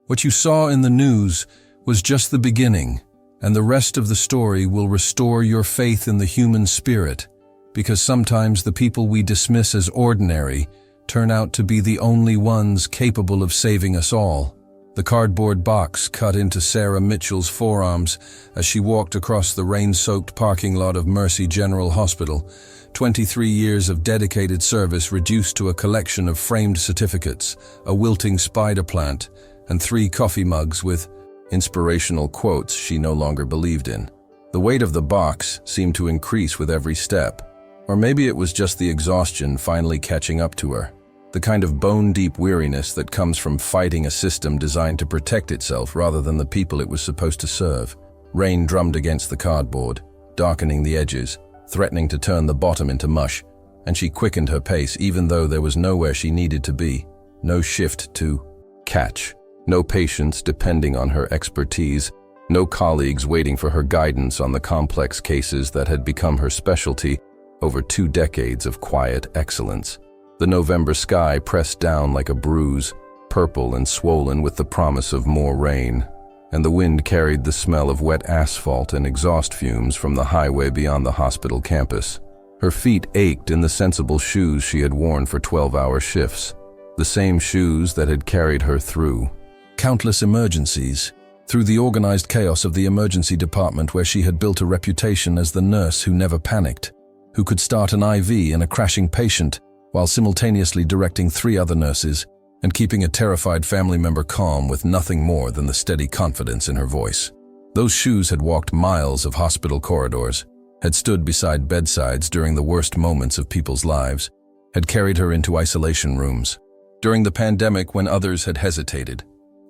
What you saw in the news was just the beginning, and the rest of the story will restore your faith in the human spirit, because sometimes the people we dismiss as ordinary turn out to be the only ones capable of saving us all. The cardboard box cut into Sarah Mitchell's forearms as she walked across the rain-soaked parking lot of Mercy General Hospital. 23 years of dedicated service reduced to a collection of framed certificates, a wilting spider plant, and 3 coffee mugs with inspirational quotes she no longer believed in. The weight of the box seemed to increase with every step, or maybe it was just the exhaustion finally catching up to her. The kind of bone-deep weariness that comes from fighting a system designed to protect itself rather than the people it was supposed to serve. Rain drummed against the cardboard, darkening the edges, threatening to turn the bottom into mush, and she quickened her pace even though there was nowhere she needed to be. No shift to catch, no patients depending on her expertise, no colleagues waiting for her guidance on the complex cases that had become her specialty over 2 decades of quiet excellence. The November sky pressed down like a bruise, purple and swollen with the promise of more rain, and the wind carried the smell of wet asphalt and exhaust fumes from the highway beyond the hospital campus. Her feet ached in the sensible shoes she had worn for 12-hour shifts, the same shoes that had carried her through countless emergencies, through the organized chaos of the emergency department where she had built a reputation as the nurse who never panicked, who could start an IV in a crashing patient while simultaneously directing 3 other nurses and keeping a terrified family member calm with nothing more than the steady confidence in her voice. Those shoes had walked miles of hospital corridors, had stood beside bedsides during the worst moments of people's lives, had carried her into isolation rooms during the pandemic when others had hesitated,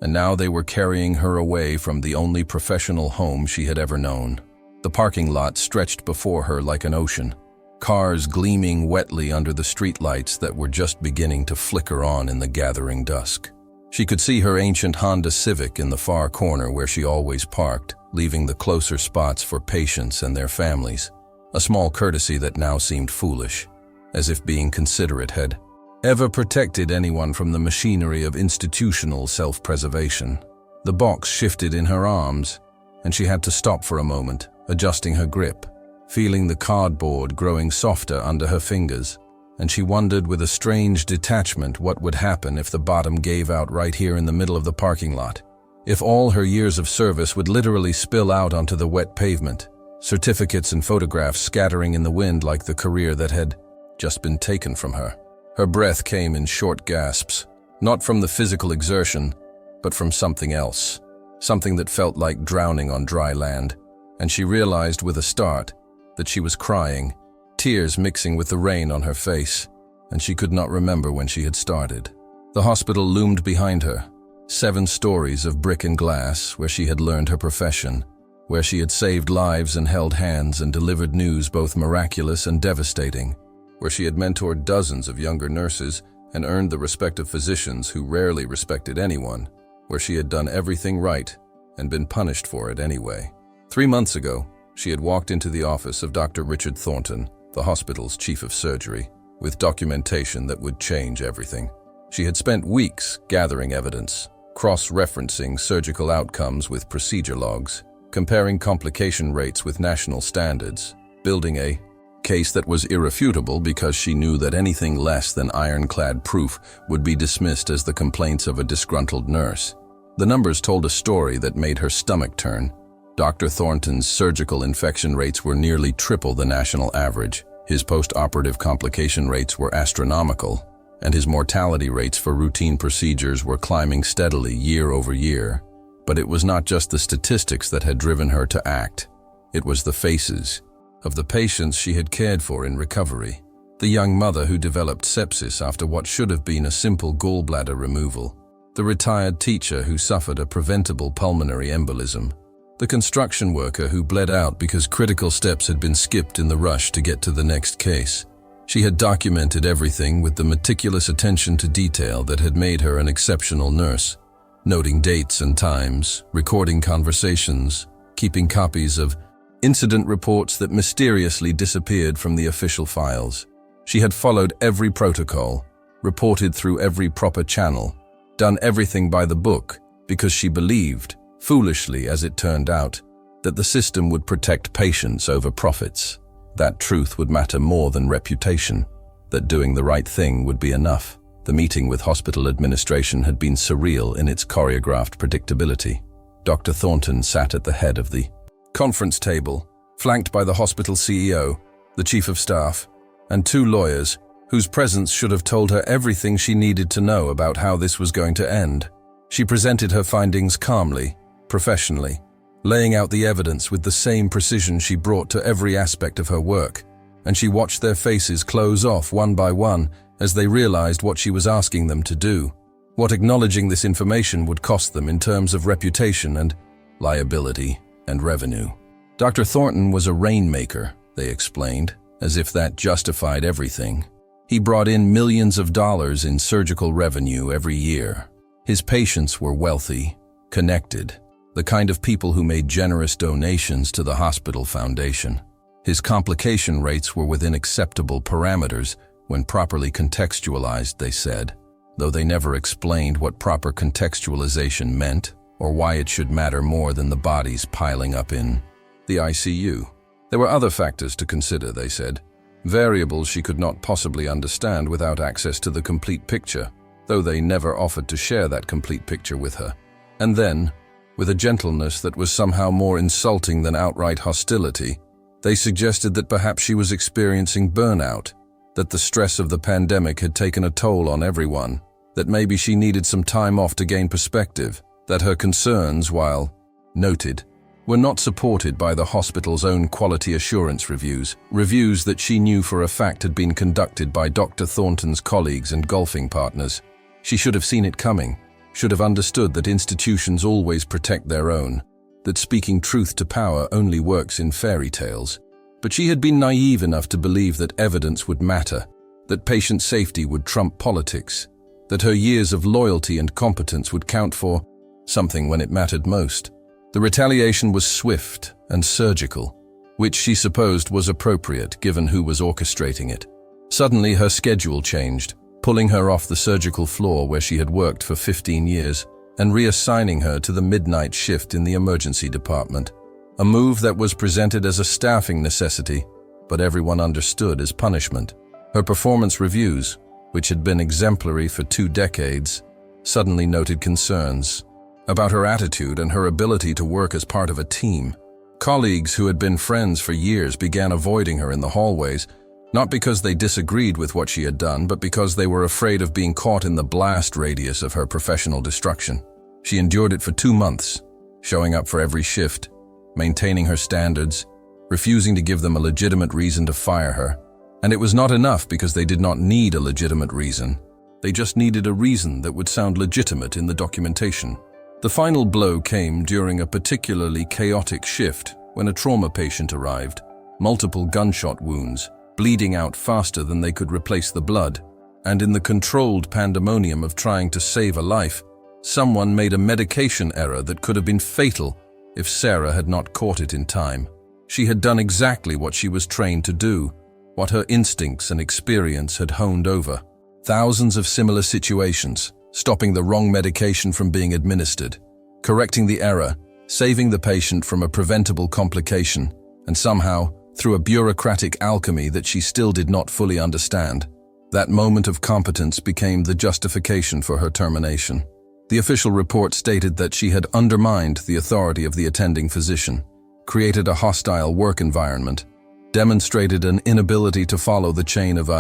and now they were carrying her away from the only professional home she had ever known. The parking lot stretched before her like an ocean, cars gleaming wetly under the streetlights that were just beginning to flicker on in the gathering dusk. She could see her ancient Honda Civic in the far corner where she always parked, leaving the closer spots for patients and their families, a small courtesy that now seemed foolish, as if being considerate had ever protected anyone from the machinery of institutional self-preservation. The box shifted in her arms, and she had to stop for a moment, adjusting her grip, feeling the cardboard growing softer under her fingers, and she wondered with a strange detachment what would happen if the bottom gave out right here in the middle of the parking lot. If all her years of service would literally spill out onto the wet pavement, certificates and photographs scattering in the wind like the career that had just been taken from her. Her breath came in short gasps, not from the physical exertion, but from something else, something that felt like drowning on dry land, and she realized with a start that she was crying, tears mixing with the rain on her face, and she could not remember when she had started. The hospital loomed behind her, 7 stories of brick and glass where she had learned her profession, where she had saved lives and held hands and delivered news both miraculous and devastating, where she had mentored dozens of younger nurses and earned the respect of physicians who rarely respected anyone, where she had done everything right and been punished for it anyway. 3 months ago, she had walked into the office of Dr. Richard Thornton, the hospital's chief of surgery, with documentation that would change everything. She had spent weeks gathering evidence, cross-referencing surgical outcomes with procedure logs, comparing complication rates with national standards, building a case that was irrefutable because she knew that anything less than ironclad proof would be dismissed as the complaints of a disgruntled nurse. The numbers told a story that made her stomach turn. Dr. Thornton's surgical infection rates were nearly triple the national average. His post-operative complication rates were astronomical, and his mortality rates for routine procedures were climbing steadily year over year. But it was not just the statistics that had driven her to act. It was the faces of the patients she had cared for in recovery. The young mother who developed sepsis after what should have been a simple gallbladder removal. The retired teacher who suffered a preventable pulmonary embolism. The construction worker who bled out because critical steps had been skipped in the rush to get to the next case. She had documented everything with the meticulous attention to detail that had made her an exceptional nurse, noting dates and times, recording conversations, keeping copies of incident reports that mysteriously disappeared from the official files. She had followed every protocol, reported through every proper channel, done everything by the book, because she believed, foolishly as it turned out, that the system would protect patients over profits, that truth would matter more than reputation, that doing the right thing would be enough. The meeting with hospital administration had been surreal in its choreographed predictability. Dr. Thornton sat at the head of the conference table, flanked by the hospital CEO, the chief of staff, and two lawyers, whose presence should have told her everything she needed to know about how this was going to end. She presented her findings calmly, professionally, laying out the evidence with the same precision she brought to every aspect of her work, and she watched their faces close off one by one as they realized what she was asking them to do, what acknowledging this information would cost them in terms of reputation and liability and revenue. Dr. Thornton was a rainmaker, they explained, as if that justified everything. He brought in millions of dollars in surgical revenue every year. His patients were wealthy, connected, the kind of people who made generous donations to the hospital foundation. His complication rates were within acceptable parameters when properly contextualized, they said, though they never explained what proper contextualization meant or why it should matter more than the bodies piling up in the ICU. There were other factors to consider, they said, variables she could not possibly understand without access to the complete picture, though they never offered to share that complete picture with her. And then, with a gentleness that was somehow more insulting than outright hostility, they suggested that perhaps she was experiencing burnout, that the stress of the pandemic had taken a toll on everyone, that maybe she needed some time off to gain perspective, that her concerns, while noted, were not supported by the hospital's own quality assurance reviews that she knew for a fact had been conducted by Dr. Thornton's colleagues and golfing partners. She should have seen it coming, should have understood that institutions always protect their own, that speaking truth to power only works in fairy tales. But she had been naive enough to believe that evidence would matter, that patient safety would trump politics, that her years of loyalty and competence would count for something when it mattered most. The retaliation was swift and surgical, which she supposed was appropriate given who was orchestrating it. Suddenly her schedule changed, pulling her off the surgical floor where she had worked for 15 years and reassigning her to the midnight shift in the emergency department, a move that was presented as a staffing necessity, but everyone understood as punishment. Her performance reviews, which had been exemplary for 2 decades, suddenly noted concerns about her attitude and her ability to work as part of a team. Colleagues who had been friends for years began avoiding her in the hallways, not because they disagreed with what she had done, but because they were afraid of being caught in the blast radius of her professional destruction. She endured it for 2 months, showing up for every shift, maintaining her standards, refusing to give them a legitimate reason to fire her. And it was not enough because they did not need a legitimate reason. They just needed a reason that would sound legitimate in the documentation. The final blow came during a particularly chaotic shift when a trauma patient arrived, multiple gunshot wounds, bleeding out faster than they could replace the blood, and in the controlled pandemonium of trying to save a life, someone made a medication error that could have been fatal if Sarah had not caught it in time. She had done exactly what she was trained to do, what her instincts and experience had honed over. Thousands of similar situations, stopping the wrong medication from being administered, correcting the error, saving the patient from a preventable complication, and somehow, through a bureaucratic alchemy that she still did not fully understand, that moment of competence became the justification for her termination. The official report stated that she had undermined the authority of the attending physician, created a hostile work environment, demonstrated an inability to follow the chain of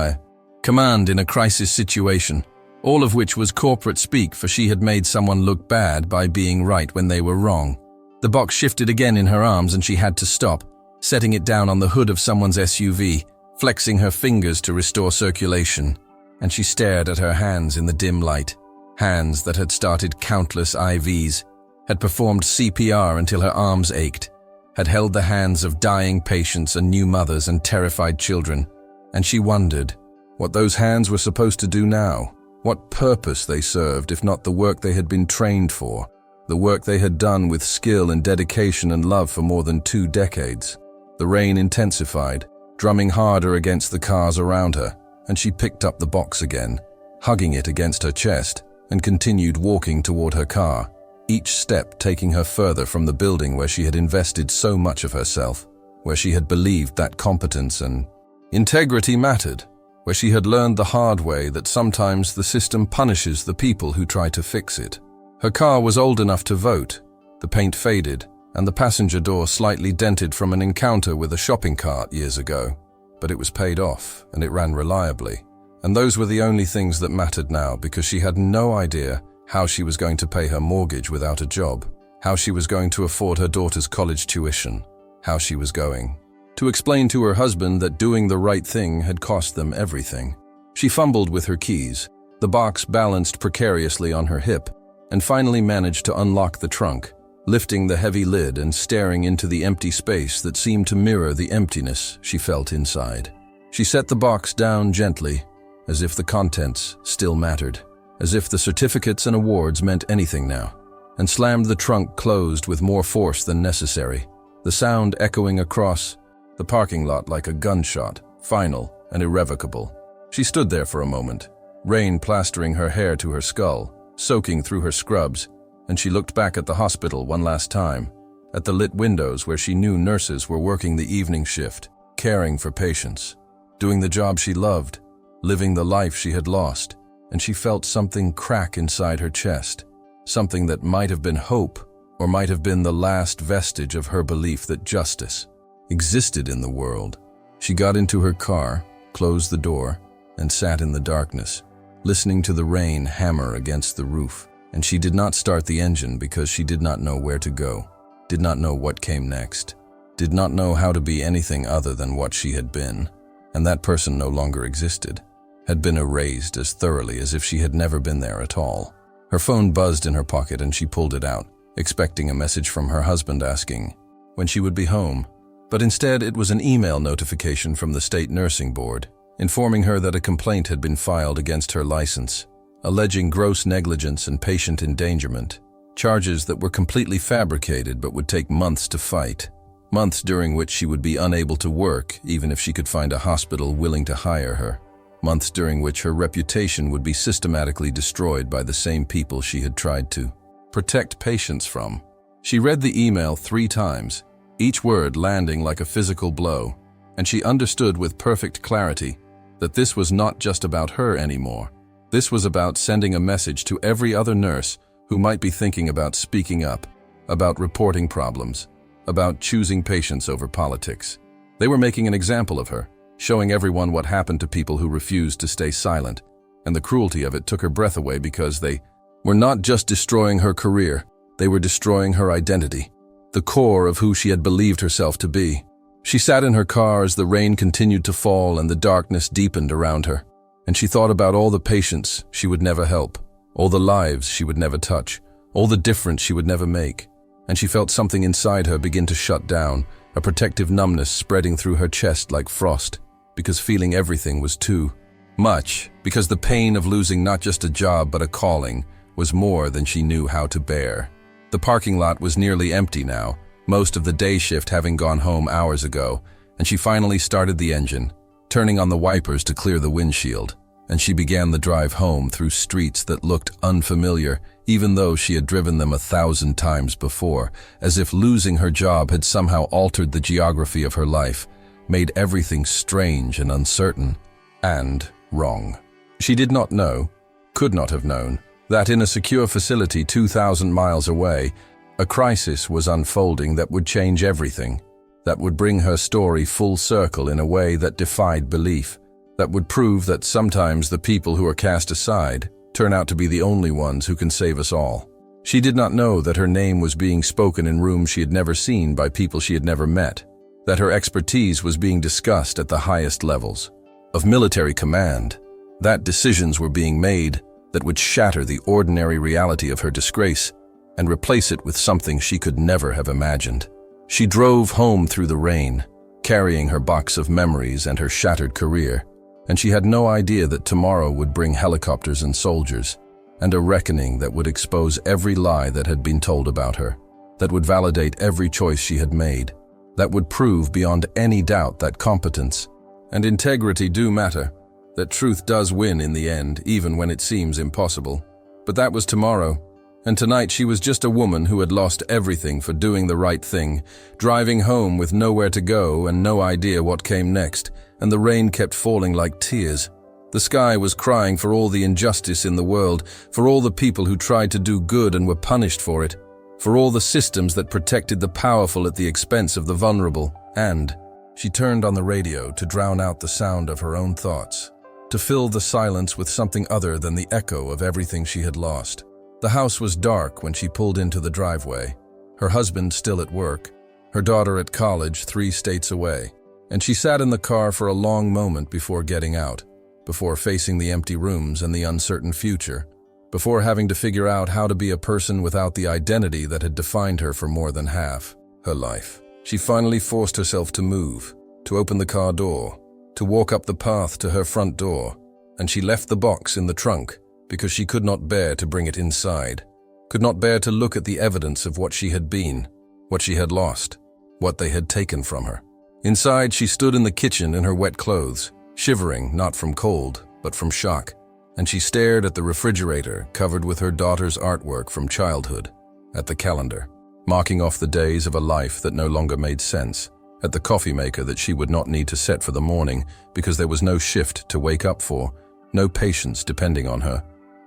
command in a crisis situation, all of which was corporate speak, for she had made someone look bad by being right when they were wrong. The box shifted again in her arms and she had to stop, setting it down on the hood of someone's SUV, flexing her fingers to restore circulation, and she stared at her hands in the dim light, hands that had started countless IVs, had performed CPR until her arms ached, had held the hands of dying patients and new mothers and terrified children, and she wondered what those hands were supposed to do now. What purpose they served if not the work they had been trained for, the work they had done with skill and dedication and love for more than 2 decades. The rain intensified, drumming harder against the cars around her, and she picked up the box again, hugging it against her chest, and continued walking toward her car. each step taking her further from the building where she had invested so much of herself, where she had believed that competence and integrity mattered, where she had learned the hard way that sometimes the system punishes the people who try to fix it. Her car was old enough to vote, the paint faded, and the passenger door slightly dented from an encounter with a shopping cart years ago. But it was paid off, and it ran reliably. And those were the only things that mattered now, because she had no idea how she was going to pay her mortgage without a job, how she was going to afford her daughter's college tuition, how she was going to explain to her husband that doing the right thing had cost them everything. She fumbled with her keys, the box balanced precariously on her hip, and finally managed to unlock the trunk, lifting the heavy lid and staring into the empty space that seemed to mirror the emptiness she felt inside. She set the box down gently, as if the contents still mattered, as if the certificates and awards meant anything now, and slammed the trunk closed with more force than necessary, the sound echoing across the parking lot like a gunshot, final and irrevocable. She stood there for a moment, rain plastering her hair to her skull, soaking through her scrubs, and she looked back at the hospital one last time, at the lit windows where she knew nurses were working the evening shift, caring for patients, doing the job she loved, living the life she had lost, and she felt something crack inside her chest, something that might have been hope or might have been the last vestige of her belief that justice existed in the world. She got into her car, closed the door, and sat in the darkness, listening to the rain hammer against the roof. And she did not start the engine because she did not know where to go, did not know what came next, did not know how to be anything other than what she had been. And that person no longer existed, had been erased as thoroughly as if she had never been there at all. Her phone buzzed in her pocket and she pulled it out, expecting a message from her husband asking when she would be home. But instead it was an email notification from the state nursing board, informing her that a complaint had been filed against her license, alleging gross negligence and patient endangerment, charges that were completely fabricated but would take months to fight, months during which she would be unable to work even if she could find a hospital willing to hire her, months during which her reputation would be systematically destroyed by the same people she had tried to protect patients from. She read the email 3 times, each word landing like a physical blow, and she understood with perfect clarity that this was not just about her anymore. This was about sending a message to every other nurse who might be thinking about speaking up, about reporting problems, about choosing patients over politics. They were making an example of her, showing everyone what happened to people who refused to stay silent, and the cruelty of it took her breath away because they were not just destroying her career, they were destroying her identity, the core of who she had believed herself to be. She sat in her car as the rain continued to fall and the darkness deepened around her, and she thought about all the patients she would never help, all the lives she would never touch, all the difference she would never make, and she felt something inside her begin to shut down, a protective numbness spreading through her chest like frost, because feeling everything was too much, because the pain of losing not just a job but a calling was more than she knew how to bear. The parking lot was nearly empty now, most of the day shift having gone home hours ago, and she finally started the engine, turning on the wipers to clear the windshield, and she began the drive home through streets that looked unfamiliar, even though she had driven them 1,000 times before, as if losing her job had somehow altered the geography of her life, made everything strange and uncertain, and wrong. She did not know, could not have known, that in a secure facility 2,000 miles away, a crisis was unfolding that would change everything, that would bring her story full circle in a way that defied belief, that would prove that sometimes the people who are cast aside turn out to be the only ones who can save us all. She did not know that her name was being spoken in rooms she had never seen by people she had never met, that her expertise was being discussed at the highest levels of military command, that decisions were being made that would shatter the ordinary reality of her disgrace and replace it with something she could never have imagined. She drove home through the rain, carrying her box of memories and her shattered career, and she had no idea that tomorrow would bring helicopters and soldiers, and a reckoning that would expose every lie that had been told about her, that would validate every choice she had made, that would prove beyond any doubt that competence and integrity do matter, that truth does win in the end, even when it seems impossible. But that was tomorrow, And tonight she was just a woman who had lost everything for doing the right thing, driving home with nowhere to go and no idea what came next, and the rain kept falling like tears. The sky was crying for all the injustice in the world, for all the people who tried to do good and were punished for it, for all the systems that protected the powerful at the expense of the vulnerable. And she turned on the radio to drown out the sound of her own thoughts, to fill the silence with something other than the echo of everything she had lost. The house was dark when she pulled into the driveway, her husband still at work, her daughter at college 3 states away, and she sat in the car for a long moment before getting out, before facing the empty rooms and the uncertain future, before having to figure out how to be a person without the identity that had defined her for more than half her life. She finally forced herself to move, to open the car door, to walk up the path to her front door, and she left the box in the trunk because she could not bear to bring it inside, could not bear to look at the evidence of what she had been, what she had lost, what they had taken from her. Inside, she stood in the kitchen in her wet clothes, shivering not from cold, but from shock, and she stared at the refrigerator covered with her daughter's artwork from childhood, at the calendar, marking off the days of a life that no longer made sense, at the coffee maker that she would not need to set for the morning because there was no shift to wake up for, no patience depending on her,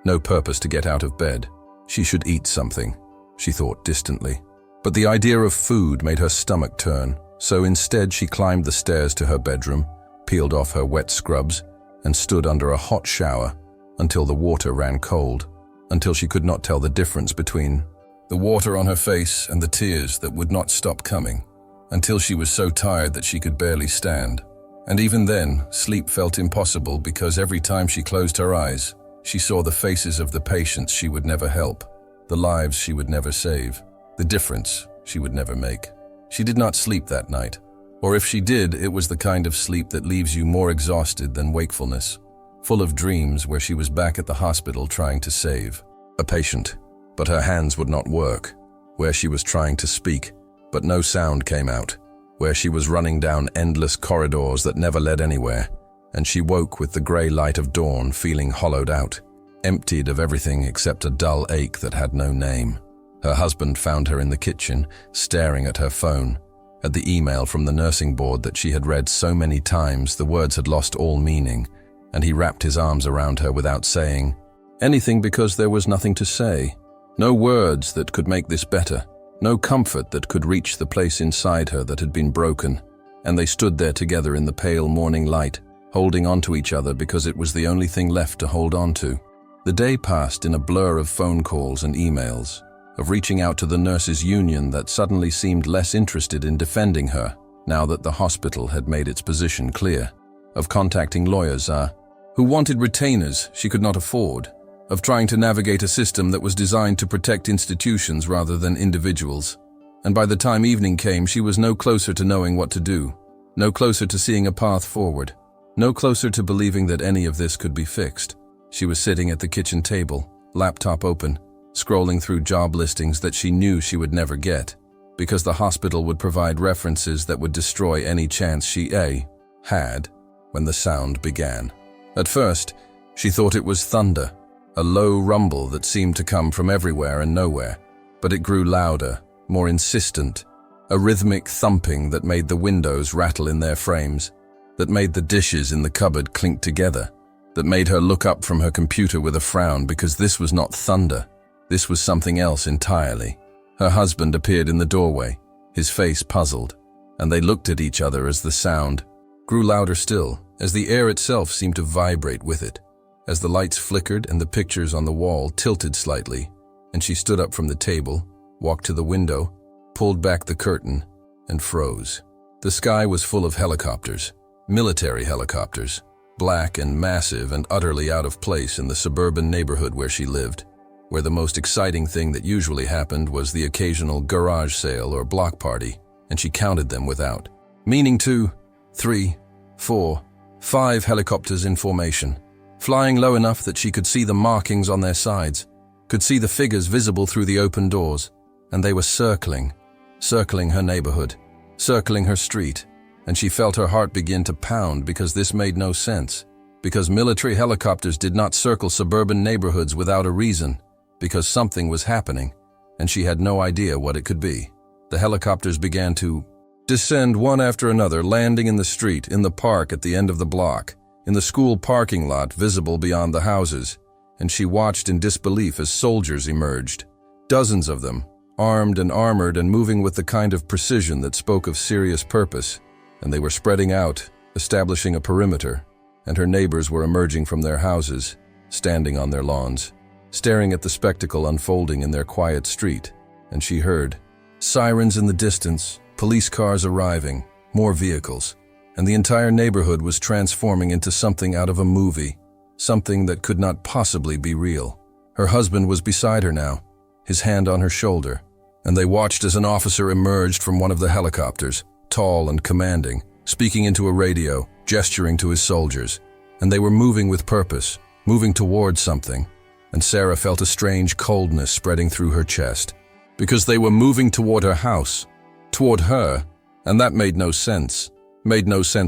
no purpose to get out of bed. She should eat something, she thought distantly. But the idea of food made her stomach turn, so instead she climbed the stairs to her bedroom, peeled off her wet scrubs, and stood under a hot shower until the water ran cold, until she could not tell the difference between the water on her face and the tears that would not stop coming, until she was so tired that she could barely stand. And even then, sleep felt impossible because every time she closed her eyes, she saw the faces of the patients she would never help, the lives she would never save, the difference she would never make. She did not sleep that night, or if she did, it was the kind of sleep that leaves you more exhausted than wakefulness, full of dreams where she was back at the hospital trying to save a patient, but her hands would not work, where she was trying to speak, but no sound came out, where she was running down endless corridors that never led anywhere, and she woke with the grey light of dawn feeling hollowed out, emptied of everything except a dull ache that had no name. Her husband found her in the kitchen, staring at her phone, at the email from the nursing board that she had read so many times the words had lost all meaning, and he wrapped his arms around her without saying anything because there was nothing to say, no words that could make this better, no comfort that could reach the place inside her that had been broken, and they stood there together in the pale morning light, holding on to each other because it was the only thing left to hold on to. The day passed in a blur of phone calls and emails, of reaching out to the nurses' union that suddenly seemed less interested in defending her now that the hospital had made its position clear, of contacting lawyers who wanted retainers she could not afford, of trying to navigate a system that was designed to protect institutions rather than individuals. And by the time evening came, she was no closer to knowing what to do, no closer to seeing a path forward, no closer to believing that any of this could be fixed. She was sitting at the kitchen table, laptop open, scrolling through job listings that she knew she would never get, because the hospital would provide references that would destroy any chance she had when the sound began. At first, she thought it was thunder, a low rumble that seemed to come from everywhere and nowhere, but it grew louder, more insistent, a rhythmic thumping that made the windows rattle in their frames, that made the dishes in the cupboard clink together, that made her look up from her computer with a frown because this was not thunder, this was something else entirely. Her husband appeared in the doorway, his face puzzled, and they looked at each other as the sound grew louder still, as the air itself seemed to vibrate with it, as the lights flickered and the pictures on the wall tilted slightly, and she stood up from the table, walked to the window, pulled back the curtain, and froze. The sky was full of helicopters, military helicopters, black and massive and utterly out of place in the suburban neighborhood where she lived, where the most exciting thing that usually happened was the occasional garage sale or block party, and she counted them without, meaning 2, 3, 4, 5 helicopters in formation, flying low enough that she could see the markings on their sides, could see the figures visible through the open doors, and they were circling her neighborhood, circling her street, and she felt her heart begin to pound because this made no sense, because military helicopters did not circle suburban neighborhoods without a reason, because something was happening, and she had no idea what it could be. The helicopters began to descend one after another, landing in the street, in the park at the end of the block, in the school parking lot visible beyond the houses, and she watched in disbelief as soldiers emerged. Dozens of them, armed and armored and moving with the kind of precision that spoke of serious purpose, and they were spreading out, establishing a perimeter, and her neighbors were emerging from their houses, standing on their lawns, staring at the spectacle unfolding in their quiet street, and she heard sirens in the distance, police cars arriving, more vehicles, and the entire neighborhood was transforming into something out of a movie, something that could not possibly be real. Her husband was beside her now, his hand on her shoulder, and they watched as an officer emerged from one of the helicopters, tall and commanding, speaking into a radio, gesturing to his soldiers, and they were moving with purpose, moving towards something, and Sarah felt a strange coldness spreading through her chest, because they were moving toward her house, toward her, and that made no sense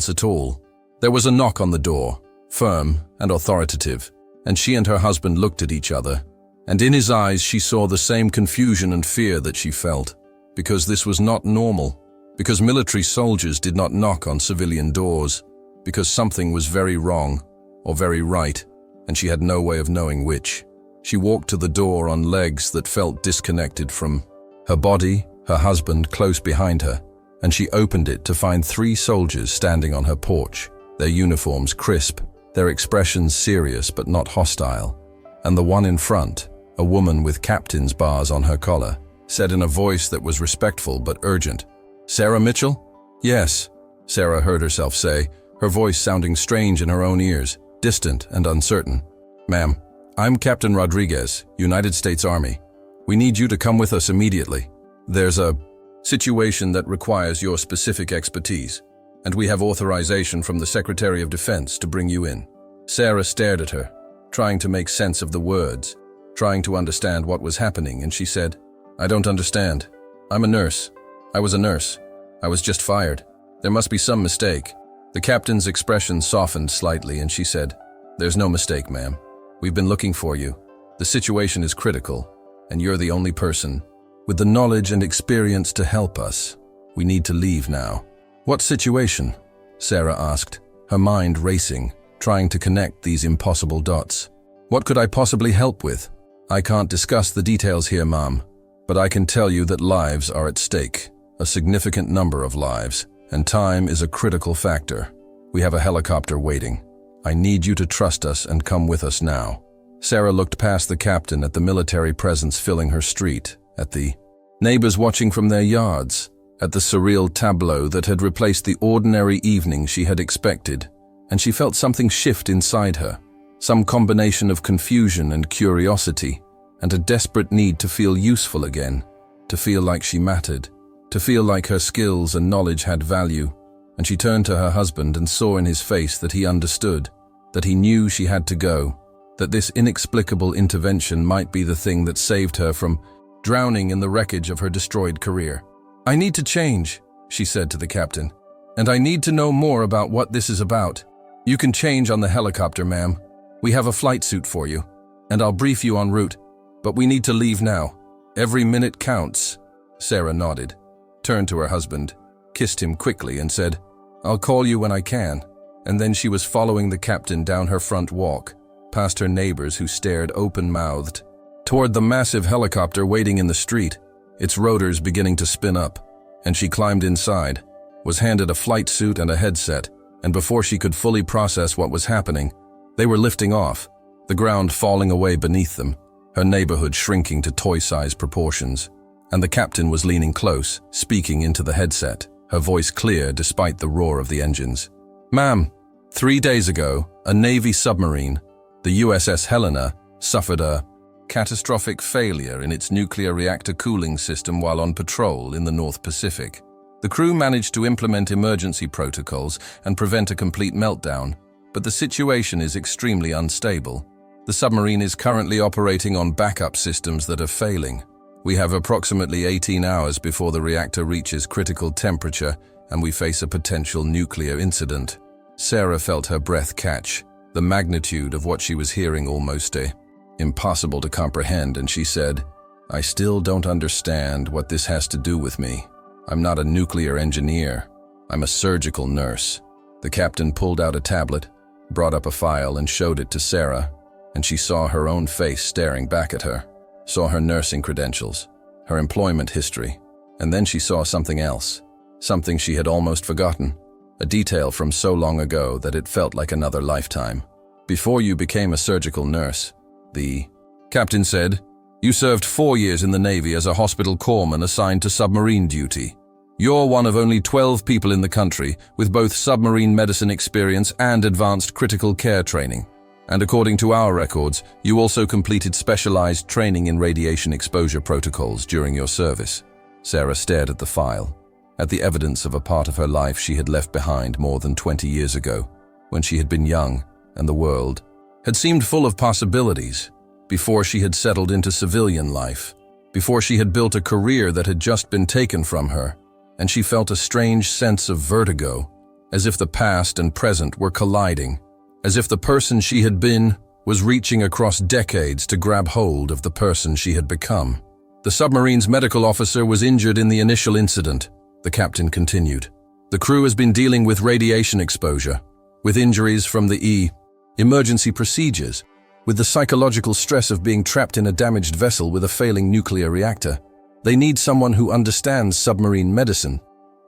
at all. There was a knock on the door, firm and authoritative, and she and her husband looked at each other, and in his eyes she saw the same confusion and fear that she felt, because this was not normal, because military soldiers did not knock on civilian doors, because something was very wrong, or very right, and she had no way of knowing which. She walked to the door on legs that felt disconnected from her body, her husband close behind her, and she opened it to find 3 soldiers standing on her porch, their uniforms crisp, their expressions serious but not hostile, and the one in front, a woman with captain's bars on her collar, said in a voice that was respectful but urgent, "Sarah Mitchell?" "Yes," Sarah heard herself say, her voice sounding strange in her own ears, distant and uncertain. "Ma'am, I'm Captain Rodriguez, United States Army. We need you to come with us immediately. There's a situation that requires your specific expertise, and we have authorization from the Secretary of Defense to bring you in." Sarah stared at her, trying to make sense of the words, trying to understand what was happening, and she said, "I don't understand. I'm a nurse. I was a nurse. I was just fired. There must be some mistake." The captain's expression softened slightly, and she said, "There's no mistake, ma'am. We've been looking for you. The situation is critical, and you're the only person with the knowledge and experience to help us. We need to leave now." "What situation?" Sarah asked, her mind racing, trying to connect these impossible dots. "What could I possibly help with?" "I can't discuss the details here, ma'am, but I can tell you that lives are at stake, a significant number of lives, and time is a critical factor. We have a helicopter waiting. I need you to trust us and come with us now." Sarah looked past the captain at the military presence filling her street, at the neighbors watching from their yards, at the surreal tableau that had replaced the ordinary evening she had expected, and she felt something shift inside her, some combination of confusion and curiosity, and a desperate need to feel useful again, to feel like she mattered, to feel like her skills and knowledge had value, and she turned to her husband and saw in his face that he understood, that he knew she had to go, that this inexplicable intervention might be the thing that saved her from drowning in the wreckage of her destroyed career. "I need to change," she said to the captain, "and I need to know more about what this is about. You can change on the helicopter, ma'am. We have a flight suit for you, and I'll brief you en route, but we need to leave now. Every minute counts." Sarah nodded, turned to her husband, kissed him quickly and said, "I'll call you when I can," and then she was following the captain down her front walk, past her neighbors who stared open-mouthed, toward the massive helicopter waiting in the street, its rotors beginning to spin up, and she climbed inside, was handed a flight suit and a headset, and before she could fully process what was happening, they were lifting off, the ground falling away beneath them, her neighborhood shrinking to toy-sized proportions, and the captain was leaning close, speaking into the headset, her voice clear despite the roar of the engines. "Ma'am, 3 days ago, a Navy submarine, the USS Helena, suffered a catastrophic failure in its nuclear reactor cooling system while on patrol in the North Pacific. The crew managed to implement emergency protocols and prevent a complete meltdown, but the situation is extremely unstable. The submarine is currently operating on backup systems that are failing. We have approximately 18 hours before the reactor reaches critical temperature and we face a potential nuclear incident." Sarah felt her breath catch, the magnitude of what she was hearing almost impossible to comprehend, and she said, "I still don't understand what this has to do with me. I'm not a nuclear engineer. I'm a surgical nurse." The captain pulled out a tablet, brought up a file, and showed it to Sarah, and she saw her own face staring back at her, saw her nursing credentials, her employment history, and then she saw something else, something she had almost forgotten, a detail from so long ago that it felt like another lifetime. "Before you became a surgical nurse," the captain said, "you served 4 years in the Navy as a hospital corpsman assigned to submarine duty. You're one of only 12 people in the country with both submarine medicine experience and advanced critical care training. And according to our records, you also completed specialized training in radiation exposure protocols during your service." Sarah stared at the file, at the evidence of a part of her life she had left behind more than 20 years ago, when she had been young and the world had seemed full of possibilities, before she had settled into civilian life, before she had built a career that had just been taken from her, and she felt a strange sense of vertigo, as if the past and present were colliding, as if the person she had been was reaching across decades to grab hold of the person she had become. "The submarine's medical officer was injured in the initial incident," the captain continued. "The crew has been dealing with radiation exposure, with injuries from the emergency procedures, with the psychological stress of being trapped in a damaged vessel with a failing nuclear reactor. They need someone who understands submarine medicine,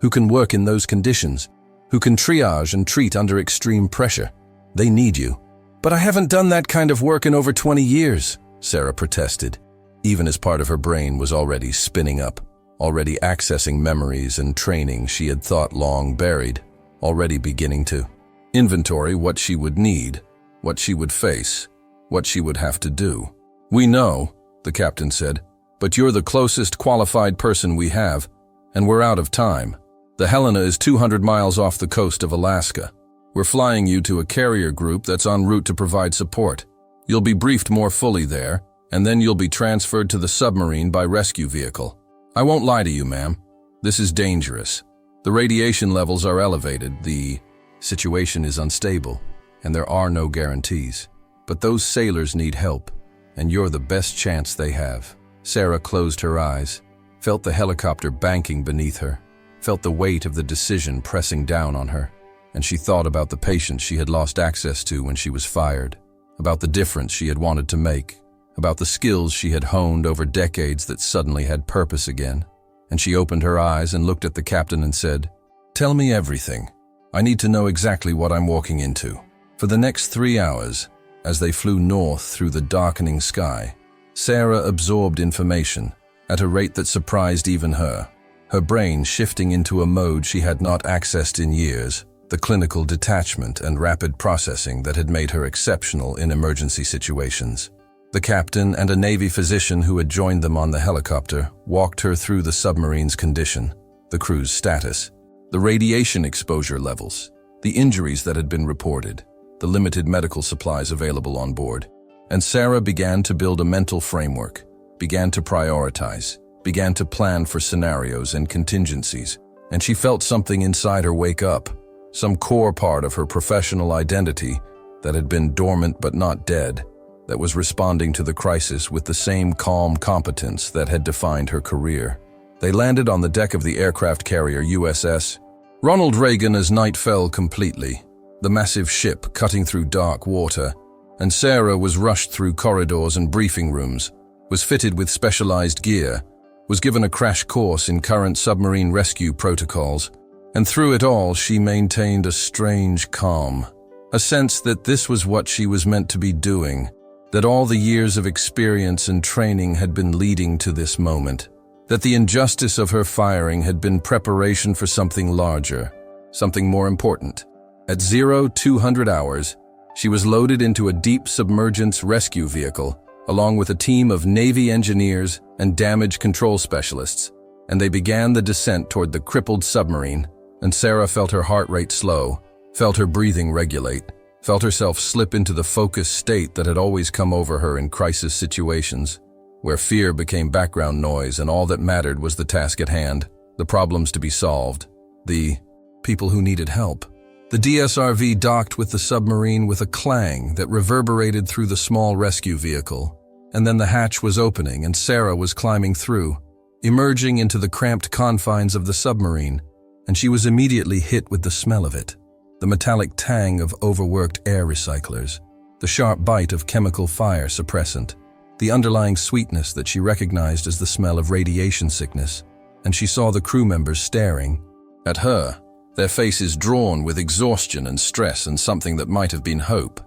who can work in those conditions, who can triage and treat under extreme pressure. They need you." "But I haven't done that kind of work in over 20 years, Sarah protested, even as part of her brain was already spinning up, already accessing memories and training she had thought long buried, already beginning to inventory what she would need, what she would face, what she would have to do. "We know," the captain said, "but you're the closest qualified person we have, and we're out of time. The Helena is 200 miles off the coast of Alaska. We're flying you to a carrier group that's en route to provide support. You'll be briefed more fully there, and then you'll be transferred to the submarine by rescue vehicle. I won't lie to you, ma'am. This is dangerous. The radiation levels are elevated, the situation is unstable, and there are no guarantees. But those sailors need help, and you're the best chance they have." Sarah closed her eyes, felt the helicopter banking beneath her, felt the weight of the decision pressing down on her, and she thought about the patients she had lost access to when she was fired, about the difference she had wanted to make, about the skills she had honed over decades that suddenly had purpose again. And she opened her eyes and looked at the captain and said, "Tell me everything. I need to know exactly what I'm walking into." For the next 3 hours, as they flew north through the darkening sky, Sarah absorbed information at a rate that surprised even her, her brain shifting into a mode she had not accessed in years, the clinical detachment and rapid processing that had made her exceptional in emergency situations. The captain and a Navy physician who had joined them on the helicopter walked her through the submarine's condition, the crew's status, the radiation exposure levels, the injuries that had been reported, the limited medical supplies available on board. And Sarah began to build a mental framework, began to prioritize, began to plan for scenarios and contingencies, and she felt something inside her wake up, some core part of her professional identity that had been dormant but not dead, that was responding to the crisis with the same calm competence that had defined her career. They landed on the deck of the aircraft carrier USS Ronald Reagan as night fell completely, the massive ship cutting through dark water, and Sarah was rushed through corridors and briefing rooms, was fitted with specialized gear, was given a crash course in current submarine rescue protocols, and through it all she maintained a strange calm, a sense that this was what she was meant to be doing, that all the years of experience and training had been leading to this moment, that the injustice of her firing had been preparation for something larger, something more important. At 0200 hours, she was loaded into a deep submergence rescue vehicle, along with a team of Navy engineers and damage control specialists, and they began the descent toward the crippled submarine, and Sarah felt her heart rate slow, felt her breathing regulate, felt herself slip into the focused state that had always come over her in crisis situations, where fear became background noise and all that mattered was the task at hand, the problems to be solved, the people who needed help. The DSRV docked with the submarine with a clang that reverberated through the small rescue vehicle, And then the hatch was opening and Sarah was climbing through, emerging into the cramped confines of the submarine, and she was immediately hit with the smell of it, the metallic tang of overworked air recyclers, the sharp bite of chemical fire suppressant, the underlying sweetness that she recognized as the smell of radiation sickness, and she saw the crew members staring at her, their faces drawn with exhaustion and stress and something that might have been hope.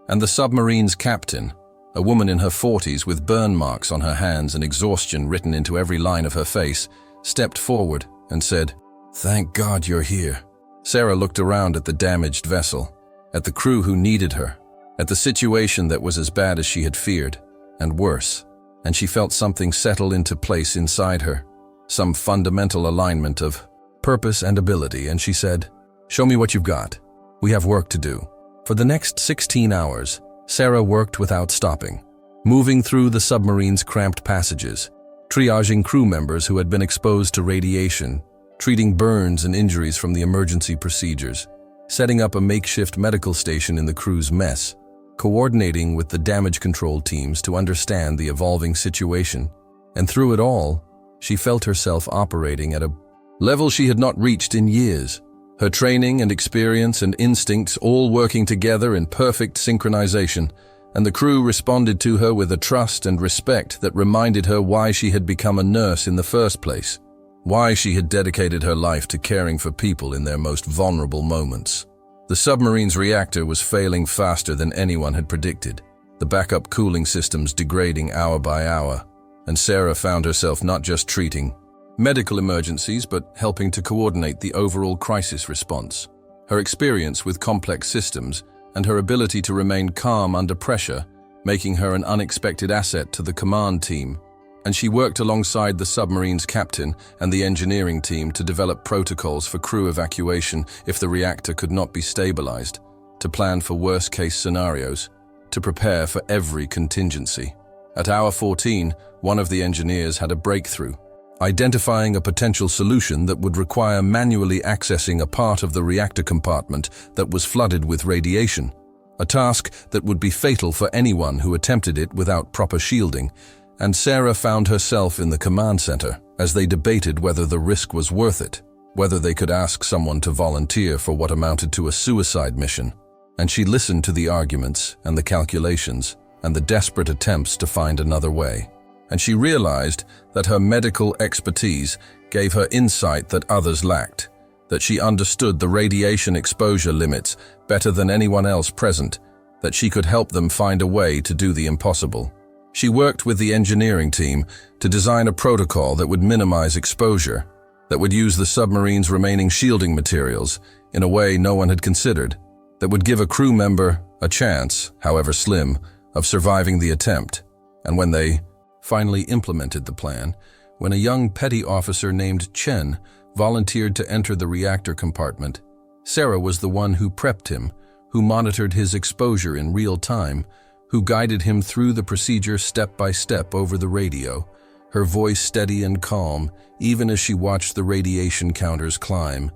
And the submarine's captain, a woman in her 40s with burn marks on her hands and exhaustion written into every line of her face, stepped forward and said, "Thank God you're here." Sarah looked around at the damaged vessel, at the crew who needed her, at the situation that was as bad as she had feared, and worse, and she felt something settle into place inside her, some fundamental alignment of purpose and ability, and she said, "Show me what you've got. We have work to do." For the next 16 hours, Sarah worked without stopping, moving through the submarine's cramped passages, triaging crew members who had been exposed to radiation, treating burns and injuries from the emergency procedures, setting up a makeshift medical station in the crew's mess, coordinating with the damage control teams to understand the evolving situation. And through it all, she felt herself operating at a level she had not reached in years. Her training and experience and instincts all working together in perfect synchronization, and the crew responded to her with a trust and respect that reminded her why she had become a nurse in the first place, why she had dedicated her life to caring for people in their most vulnerable moments. The submarine's reactor was failing faster than anyone had predicted, the backup cooling systems degrading hour by hour, and Sarah found herself not just treating medical emergencies, but helping to coordinate the overall crisis response. Her experience with complex systems and her ability to remain calm under pressure, making her an unexpected asset to the command team. And she worked alongside the submarine's captain and the engineering team to develop protocols for crew evacuation if the reactor could not be stabilized, to plan for worst-case scenarios, to prepare for every contingency. At hour 14, one of the engineers had a breakthrough, identifying a potential solution that would require manually accessing a part of the reactor compartment that was flooded with radiation, a task that would be fatal for anyone who attempted it without proper shielding. And Sarah found herself in the command center as they debated whether the risk was worth it, whether they could ask someone to volunteer for what amounted to a suicide mission. And she listened to the arguments and the calculations and the desperate attempts to find another way. And she realized that her medical expertise gave her insight that others lacked, that she understood the radiation exposure limits better than anyone else present, that she could help them find a way to do the impossible. She worked with the engineering team to design a protocol that would minimize exposure, that would use the submarine's remaining shielding materials in a way no one had considered, that would give a crew member a chance, however slim, of surviving the attempt. And when they finally implemented the plan, when a young petty officer named Chen volunteered to enter the reactor compartment, Sarah was the one who prepped him, who monitored his exposure in real time, who guided him through the procedure step by step over the radio, her voice steady and calm, even as she watched the radiation counters climb.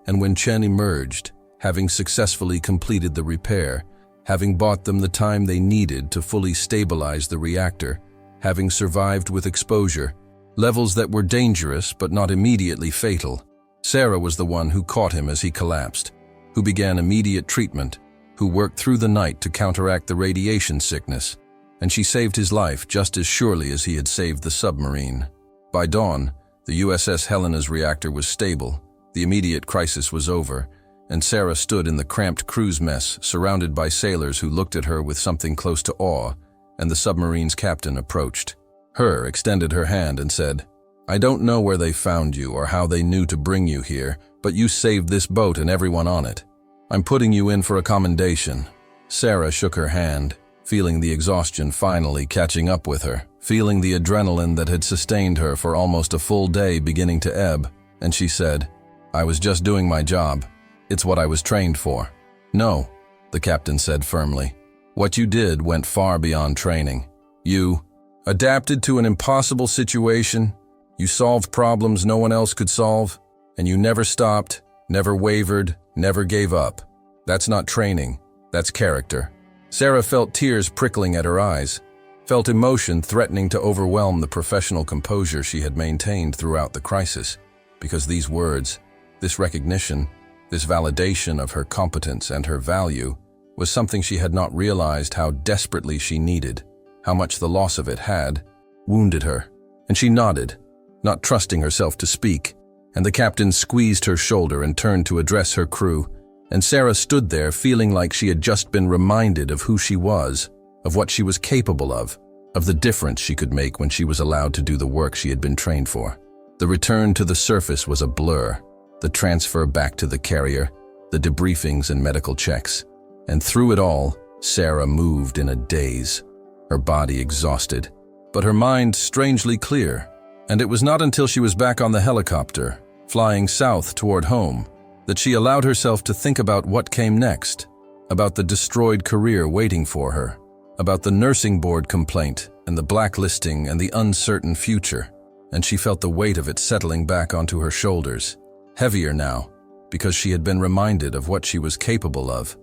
And when Chen emerged, having successfully completed the repair, having bought them the time they needed to fully stabilize the reactor, having survived with exposure, levels that were dangerous but not immediately fatal, Sarah was the one who caught him as he collapsed, who began immediate treatment, who worked through the night to counteract the radiation sickness, and she saved his life just as surely as he had saved the submarine. By dawn, the USS Helena's reactor was stable, the immediate crisis was over, and Sarah stood in the cramped crew's mess, surrounded by sailors who looked at her with something close to awe, and the submarine's captain approached her, extended her hand, and said, "I don't know where they found you or how they knew to bring you here, but you saved this boat and everyone on it. I'm putting you in for a commendation." Sarah shook her hand, feeling the exhaustion finally catching up with her, feeling the adrenaline that had sustained her for almost a full day beginning to ebb, and she said, "I was just doing my job. It's what I was trained for." "No," the captain said firmly. "What you did went far beyond training. You adapted to an impossible situation, you solved problems no one else could solve, and you never stopped, never wavered, never gave up. That's not training, that's character." Sarah felt tears prickling at her eyes. felt emotion threatening to overwhelm the professional composure she had maintained throughout the crisis, because these words, this recognition, this validation of her competence and her value was something she had not realized how desperately she needed, how much the loss of it had wounded her. And she nodded, not trusting herself to speak, and the captain squeezed her shoulder and turned to address her crew, and Sarah stood there feeling like she had just been reminded of who she was, of what she was capable of the difference she could make when she was allowed to do the work she had been trained for. The return to the surface was a blur, the transfer back to the carrier, the debriefings and medical checks. And through it all, Sarah moved in a daze, her body exhausted, but her mind strangely clear. And it was not until she was back on the helicopter, flying south toward home, that she allowed herself to think about what came next, about the destroyed career waiting for her, about the nursing board complaint and the blacklisting and the uncertain future, and she felt the weight of it settling back onto her shoulders, heavier now, because she had been reminded of what she was capable of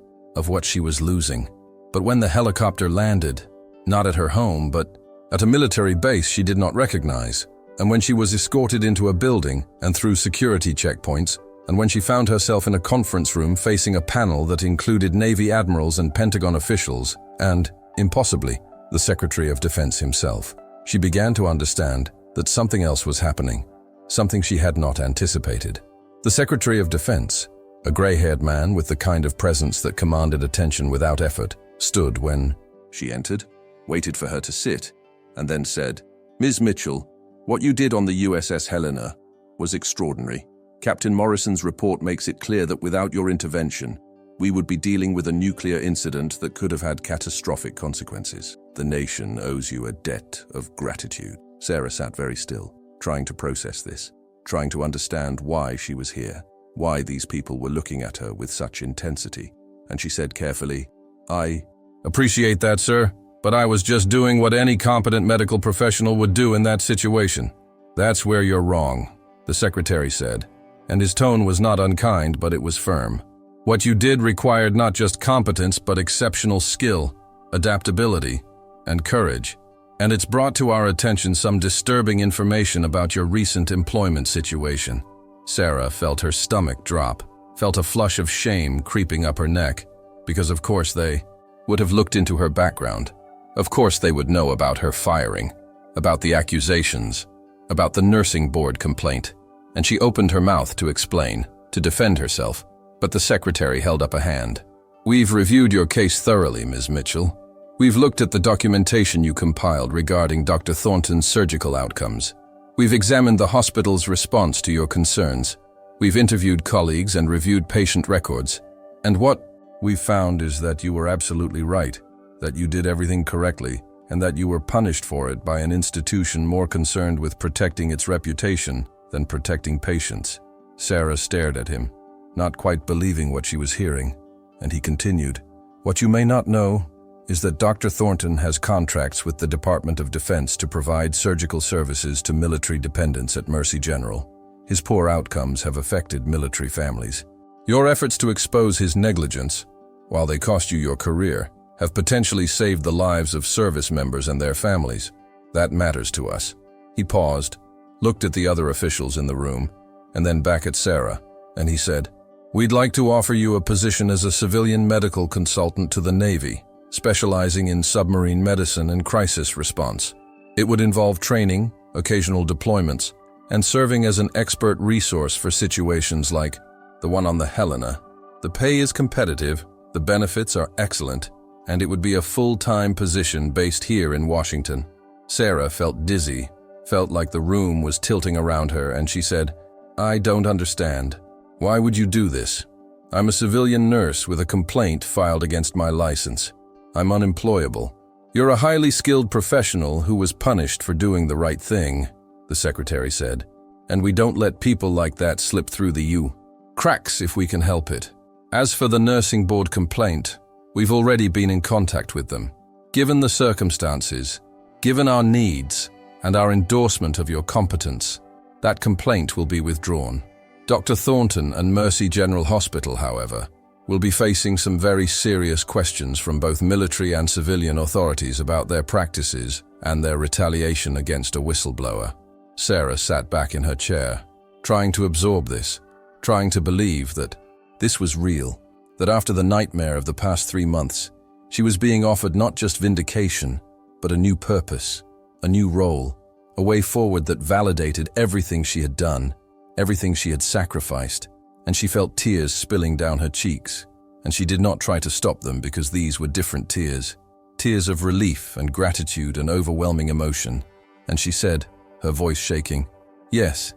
what she was losing. But when the helicopter landed, not at her home, but at a military base she did not recognize, and when she was escorted into a building and through security checkpoints, and when she found herself in a conference room facing a panel that included Navy admirals and Pentagon officials, and, impossibly, the Secretary of Defense himself, she began to understand that something else was happening, something she had not anticipated. The Secretary of Defense, a gray-haired man with the kind of presence that commanded attention without effort, stood when she entered, waited for her to sit, and then said, "Ms. Mitchell, what you did on the USS Helena was extraordinary. Captain Morrison's report makes it clear that without your intervention, we would be dealing with a nuclear incident that could have had catastrophic consequences. The nation owes you a debt of gratitude." Sarah sat very still, trying to process this, trying to understand why she was here, why these people were looking at her with such intensity. And she said carefully, "I appreciate that, sir, but I was just doing what any competent medical professional would do in that situation." "That's where you're wrong," the secretary said, and his tone was not unkind, but it was firm. "What you did required not just competence, but exceptional skill, adaptability, and courage. And it's brought to our attention some disturbing information about your recent employment situation." Sarah felt her stomach drop, felt a flush of shame creeping up her neck, because of course they would have looked into her background. Of course they would know about her firing, about the accusations, about the nursing board complaint, and she opened her mouth to explain, to defend herself, but the secretary held up a hand. "We've reviewed your case thoroughly, Ms. Mitchell. We've looked at the documentation you compiled regarding Dr. Thornton's surgical outcomes. We've examined the hospital's response to your concerns. We've interviewed colleagues and reviewed patient records. And what we've found is that you were absolutely right, that you did everything correctly, and that you were punished for it by an institution more concerned with protecting its reputation than protecting patients." Sarah stared at him, not quite believing what she was hearing, and he continued, "What you may not know is that Dr. Thornton has contracts with the Department of Defense to provide surgical services to military dependents at Mercy General. His poor outcomes have affected military families. Your efforts to expose his negligence, while they cost you your career, have potentially saved the lives of service members and their families. That matters to us." He paused, looked at the other officials in the room, and then back at Sarah, and he said, "We'd like to offer you a position as a civilian medical consultant to the Navy, specializing in submarine medicine and crisis response. It would involve training, occasional deployments, and serving as an expert resource for situations like the one on the Helena. The pay is competitive, the benefits are excellent, and it would be a full-time position based here in Washington." Sarah felt dizzy, felt like the room was tilting around her, and she said, "I don't understand. Why would you do this? I'm a civilian nurse with a complaint filed against my license. I'm unemployable." "You're a highly skilled professional who was punished for doing the right thing," the secretary said, "and we don't let people like that slip through the cracks if we can help it. As for the nursing board complaint, we've already been in contact with them. Given the circumstances, given our needs, and our endorsement of your competence, that complaint will be withdrawn. Dr. Thornton and Mercy General Hospital, however, will be facing some very serious questions from both military and civilian authorities about their practices and their retaliation against a whistleblower. Sarah sat back in her chair, trying to absorb this, trying to believe that this was real, that after the nightmare of the past 3 months, she was being offered not just vindication, but a new purpose, a new role, a way forward that validated everything she had done, everything she had sacrificed, and she felt tears spilling down her cheeks, and she did not try to stop them because these were different tears, tears of relief and gratitude and overwhelming emotion. And she said, her voice shaking, "Yes,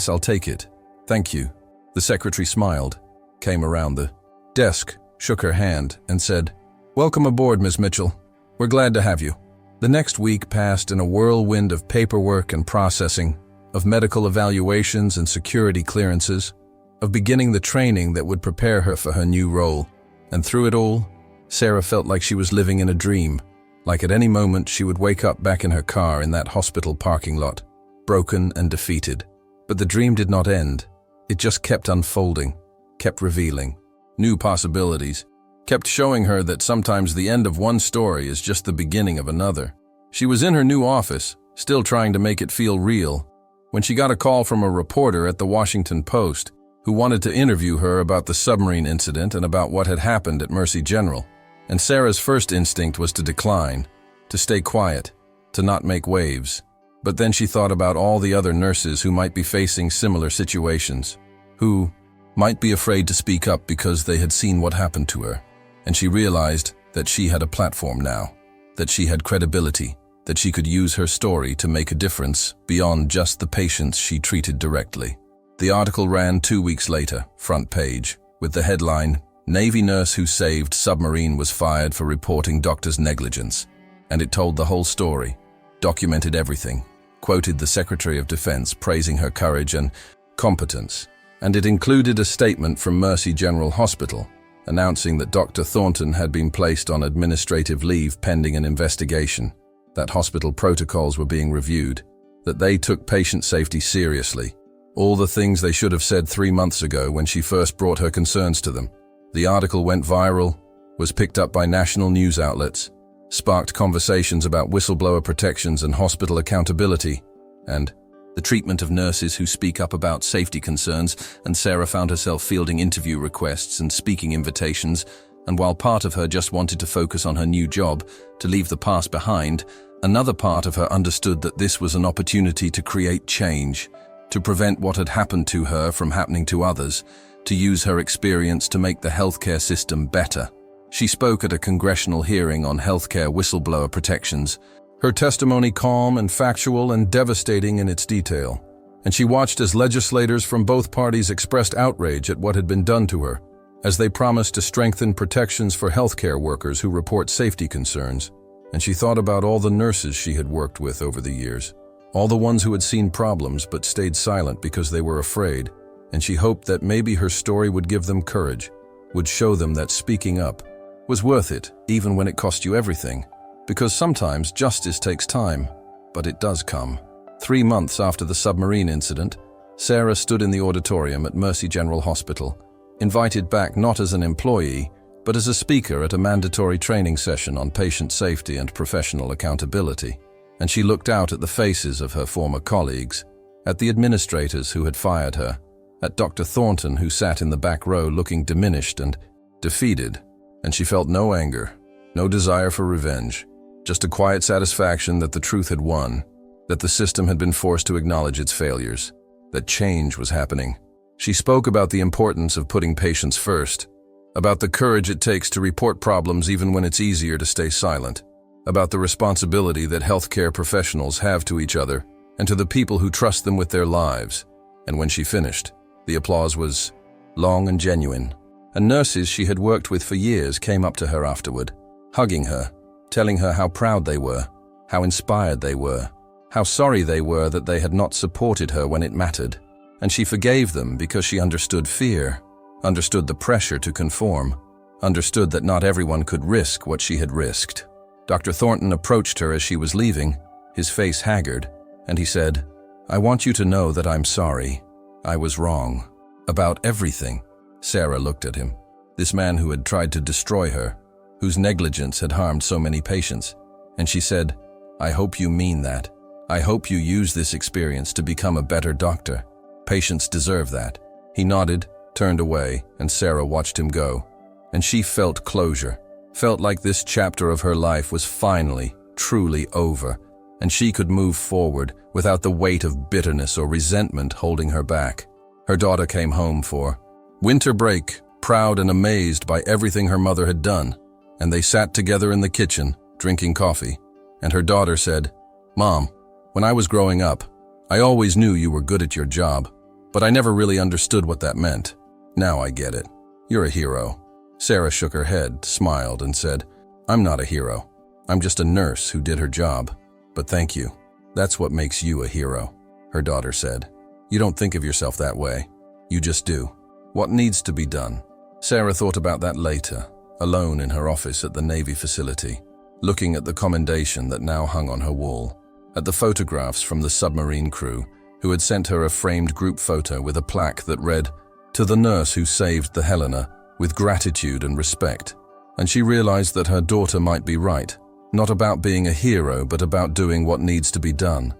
I'll take it. Thank you." The secretary smiled, came around the desk, shook her hand, and said, "Welcome aboard, Ms. Mitchell. We're glad to have you." The next week passed in a whirlwind of paperwork and processing, of medical evaluations and security clearances, of beginning the training that would prepare her for her new role. And through it all, Sarah felt like she was living in a dream, like at any moment she would wake up back in her car in that hospital parking lot, broken and defeated. But the dream did not end. It just kept unfolding, kept revealing new possibilities, kept showing her that sometimes the end of one story is just the beginning of another. She was in her new office, still trying to make it feel real, when she got a call from a reporter at the Washington Post who wanted to interview her about the submarine incident and about what had happened at Mercy General. And Sarah's first instinct was to decline, to stay quiet, to not make waves. But then she thought about all the other nurses who might be facing similar situations, who might be afraid to speak up because they had seen what happened to her. And she realized that she had a platform now, that she had credibility, that she could use her story to make a difference beyond just the patients she treated directly. The article ran 2 weeks later, front page, with the headline, "Navy Nurse Who Saved Submarine Was Fired for Reporting Doctor's Negligence." And it told the whole story, documented everything, quoted the Secretary of Defense praising her courage and competence. And it included a statement from Mercy General Hospital, announcing that Dr. Thornton had been placed on administrative leave pending an investigation, that hospital protocols were being reviewed, that they took patient safety seriously. All the things they should have said 3 months ago when she first brought her concerns to them. The article went viral, was picked up by national news outlets, sparked conversations about whistleblower protections and hospital accountability, and the treatment of nurses who speak up about safety concerns. And Sarah found herself fielding interview requests and speaking invitations, and while part of her just wanted to focus on her new job, to leave the past behind, another part of her understood that this was an opportunity to create change, to prevent what had happened to her from happening to others, to use her experience to make the healthcare system better. She spoke at a congressional hearing on healthcare whistleblower protections, her testimony calm and factual and devastating in its detail. And she watched as legislators from both parties expressed outrage at what had been done to her, as they promised to strengthen protections for healthcare workers who report safety concerns. And she thought about all the nurses she had worked with over the years, all the ones who had seen problems but stayed silent because they were afraid, and she hoped that maybe her story would give them courage, would show them that speaking up was worth it, even when it cost you everything. Because sometimes justice takes time, but it does come. 3 months after the submarine incident, Sarah stood in the auditorium at Mercy General Hospital, invited back not as an employee, but as a speaker at a mandatory training session on patient safety and professional accountability. And she looked out at the faces of her former colleagues, at the administrators who had fired her, at Dr. Thornton who sat in the back row looking diminished and defeated, and she felt no anger, no desire for revenge, just a quiet satisfaction that the truth had won, that the system had been forced to acknowledge its failures, that change was happening. She spoke about the importance of putting patients first, about the courage it takes to report problems even when it's easier to stay silent, about the responsibility that healthcare professionals have to each other and to the people who trust them with their lives. And when she finished, the applause was long and genuine. And nurses she had worked with for years came up to her afterward, hugging her, telling her how proud they were, how inspired they were, how sorry they were that they had not supported her when it mattered. And she forgave them because she understood fear, understood the pressure to conform, understood that not everyone could risk what she had risked. Dr. Thornton approached her as she was leaving, his face haggard, and he said, "I want you to know that I'm sorry. I was wrong. About everything." Sarah looked at him. this man who had tried to destroy her, whose negligence had harmed so many patients. And she said, "I hope you mean that. I hope you use this experience to become a better doctor. Patients deserve that." He nodded, turned away, and Sarah watched him go. And she felt closure, felt like this chapter of her life was finally, truly over, and she could move forward without the weight of bitterness or resentment holding her back. Her daughter came home for winter break, proud and amazed by everything her mother had done, and they sat together in the kitchen, drinking coffee, and her daughter said, "Mom, when I was growing up, I always knew you were good at your job, but I never really understood what that meant. Now I get it. You're a hero." Sarah shook her head, smiled, and said, "I'm not a hero. I'm just a nurse who did her job. But thank you. That's what makes you a hero," her daughter said. "You don't think of yourself that way. You just do. What needs to be done?" Sarah thought about that later, alone in her office at the Navy facility, looking at the commendation that now hung on her wall, at the photographs from the submarine crew, who had sent her a framed group photo with a plaque that read, "To the nurse who saved the Helena, with gratitude and respect." And she realized that her daughter might be right, not about being a hero, but about doing what needs to be done,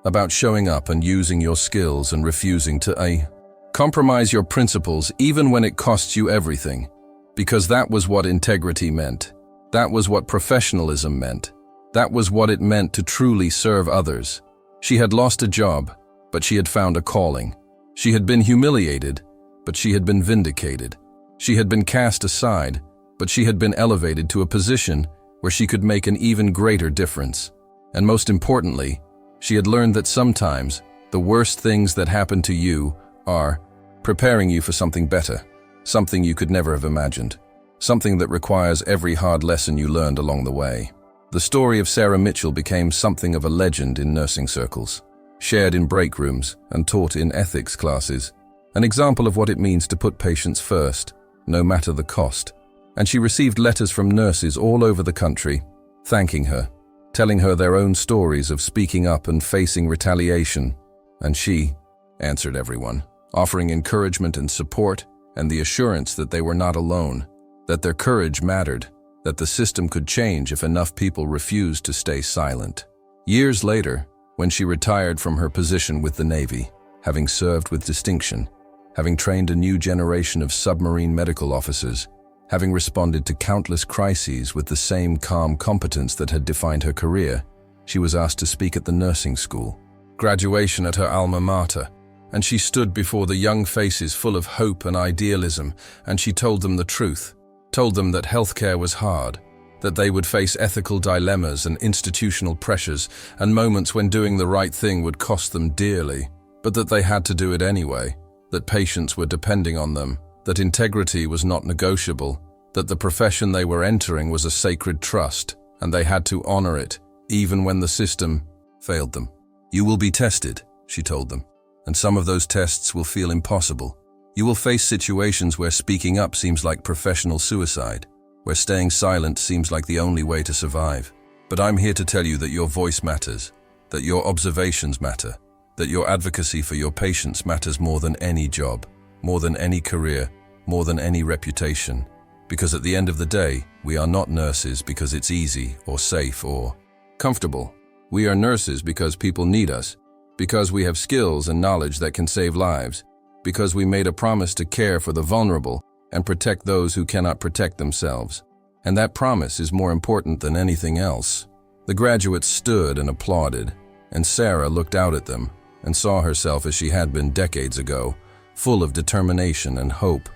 about showing up and using your skills and refusing to compromise your principles even when it costs you everything, because that was what integrity meant. That was what professionalism meant. That was what it meant to truly serve others. She had lost a job, but she had found a calling. She had been humiliated, but she had been vindicated. She had been cast aside, but she had been elevated to a position where she could make an even greater difference. And most importantly, she had learned that sometimes the worst things that happen to you are preparing you for something better, something you could never have imagined, something that requires every hard lesson you learned along the way. The story of Sarah Mitchell became something of a legend in nursing circles, shared in break rooms and taught in ethics classes, an example of what it means to put patients first, no matter the cost. And she received letters from nurses all over the country, thanking her, telling her their own stories of speaking up and facing retaliation. And she answered everyone, offering encouragement and support and the assurance that they were not alone, that their courage mattered, that the system could change if enough people refused to stay silent. Years later, when she retired from her position with the Navy, having served with distinction, having trained a new generation of submarine medical officers, having responded to countless crises with the same calm competence that had defined her career, she was asked to speak at the nursing school, graduation at her alma mater, and she stood before the young faces full of hope and idealism, and she told them the truth, told them that healthcare was hard, that they would face ethical dilemmas and institutional pressures, and moments when doing the right thing would cost them dearly, but that they had to do it anyway, that patients were depending on them, that integrity was not negotiable, that the profession they were entering was a sacred trust, and they had to honor it, even when the system failed them. "You will be tested," she told them, "and some of those tests will feel impossible. You will face situations where speaking up seems like professional suicide, where staying silent seems like the only way to survive. But I'm here to tell you that your voice matters, that your observations matter, that your advocacy for your patients matters more than any job, more than any career, more than any reputation. Because at the end of the day, we are not nurses because it's easy or safe or comfortable. We are nurses because people need us, because we have skills and knowledge that can save lives, because we made a promise to care for the vulnerable and protect those who cannot protect themselves. And that promise is more important than anything else." The graduates stood and applauded, and Sarah looked out at them and saw herself as she had been decades ago, full of determination and hope.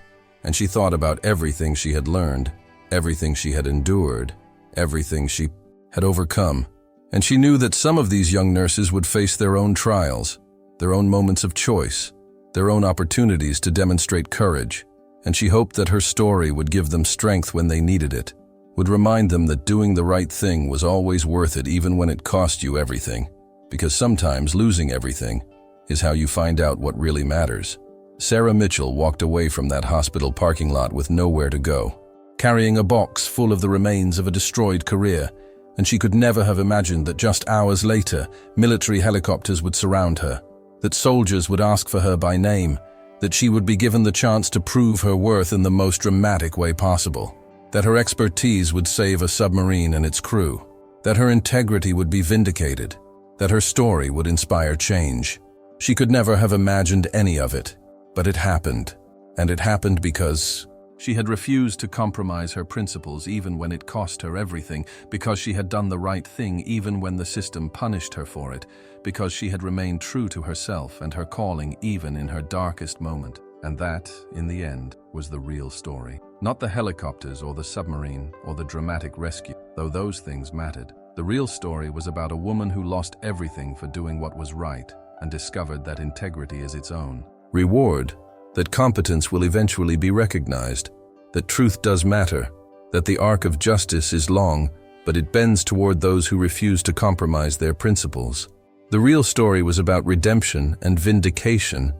And she thought about everything she had learned, everything she had endured, everything she had overcome. And she knew that some of these young nurses would face their own trials, their own moments of choice, their own opportunities to demonstrate courage. And she hoped that her story would give them strength when they needed it, would remind them that doing the right thing was always worth it even when it cost you everything, because sometimes losing everything is how you find out what really matters. Sarah Mitchell walked away from that hospital parking lot with nowhere to go, carrying a box full of the remains of a destroyed career, and she could never have imagined that just hours later, military helicopters would surround her, that soldiers would ask for her by name, that she would be given the chance to prove her worth in the most dramatic way possible, that her expertise would save a submarine and its crew, that her integrity would be vindicated, that her story would inspire change. She could never have imagined any of it, but it happened. And it happened because she had refused to compromise her principles even when it cost her everything, because she had done the right thing even when the system punished her for it, because she had remained true to herself and her calling even in her darkest moment. And that, in the end, was the real story. Not the helicopters or the submarine or the dramatic rescue, though those things mattered. The real story was about a woman who lost everything for doing what was right and discovered that integrity is its own reward, that competence will eventually be recognized, that truth does matter, that the arc of justice is long, but it bends toward those who refuse to compromise their principles. The real story was about redemption and vindication,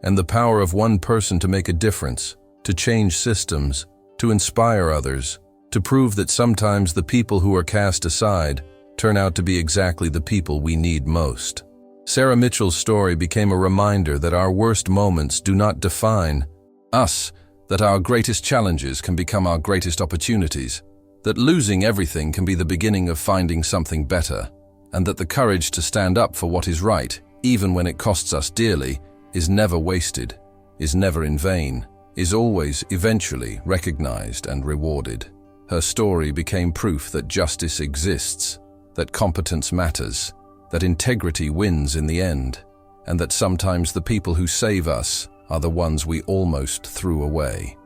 and the power of one person to make a difference, to change systems, to inspire others, to prove that sometimes the people who are cast aside turn out to be exactly the people we need most. Sarah Mitchell's story became a reminder that our worst moments do not define us, that our greatest challenges can become our greatest opportunities, that losing everything can be the beginning of finding something better, and that the courage to stand up for what is right, even when it costs us dearly, is never wasted, is never in vain, is always eventually recognized and rewarded. Her story became proof that justice exists, that competence matters, that integrity wins in the end, and that sometimes the people who save us are the ones we almost threw away.